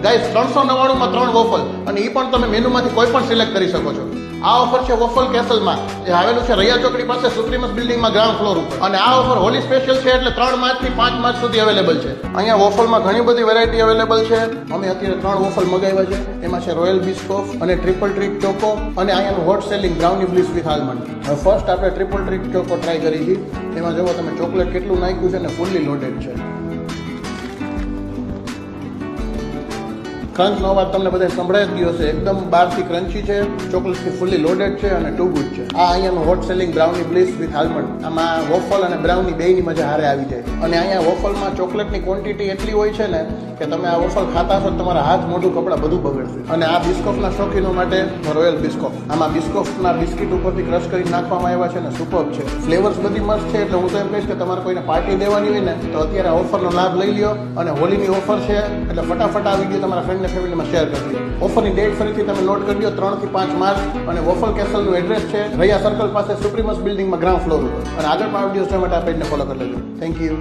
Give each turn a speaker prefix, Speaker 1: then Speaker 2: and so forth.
Speaker 1: Guys 399 માં 3 waffle, અને એ પણ તમે મેનુમાંથી કોઈ પણ સિલેક્ટ કરી શકો છો. આ ઓફર છે વોફલ કેસલમાં, જે આવેલું છે રૈયા ચોકડી પાસે સુપ્રીમસ બિલ્ડિંગમાં ગ્રાઉન્ડ ફ્લોર ઉપર. અને આ ઓફર હોલી સ્પેશિયલ છે, એટલે 3 માર્ચથી 5 માર્ચ સુધી અવેલેબલ છે. અહીંયા વોફલમાં ઘણી બધી વેરાયટી અવેલેબલ છે. અમે અત્યારે 3 વોફલ મગાવ્યા છે. એમાં છે રોયલ બિસ્કોફ અને ટ્રિપલ ટ્રીક ચોકો, અને અહીંયાનું hot selling brownie bliss with almond. હવે ફર્સ્ટ આપણે ટ્રિપલ ટ્રીક ચોકો ટ્રાય કરી છે. એમાં જુઓ તમે ચોકલેટ કેટલું નાખ્યું છે, અને ફૂલ્લી લોડેડ છે. ક્રંચનો અવાજ તમને બધા સંભળાઈ જ ગયો છે. એકદમ બહારથી ક્રન્ચી છે, ચોકલેટથી ફૂલ્લી લોડેડ છે, અને ટુ ગુડ છે. આ અહીંયાનું hot selling brownie bliss with almond. આમાં વોફલ અને બ્રાઉની બેયની મજા હારે આવી જાય. અને અહીંયા વોફલમાં ચોકલેટની ક્વોન્ટિટી એટલી હોય છે ને કે તમે આ વોફલ ખાતા છો તમારા હાથ, મોઢું, કપડાં બધું બગડશે. અને આ બિસ્કોફના શોખીનો માટે રોયલ બિસ્કોફ. આમાં બિસ્કોફના બિસ્કિટ ઉપરથી ક્રશ કરી નાખવામાં આવ્યા છે, અને સુપર છે. ફ્લેવર્સ બધી મસ્ત છે. એટલે હું તો એમ કહીશ કે તમારે કોઈને પાર્ટી દેવાની હોય ને તો અત્યારે આ ઓફરનો લાભ લઈ લ્યો. અને હોલીની ઓફર છે, એટલે ફટાફટ આ વિડીયો તમારા ફ્રેન્ડને ફેમિલીમાં શેર કરી દો. ઓફરની ડેટ ફરીથી તમે નોટ કરી દો, 3 થી 5 માર્ચ. અને વોફલ કેસલનું એડ્રેસ છે રૈયા સર્કલ પાસે સુપ્રીમસ બિલ્ડિંગમાં ગ્રાઉન્ડ ફ્લોર ઉપર. અને આગળ પણ વિડીયો જોવા માટે આ પેજને ફોલો કરી લેજો. Thank you.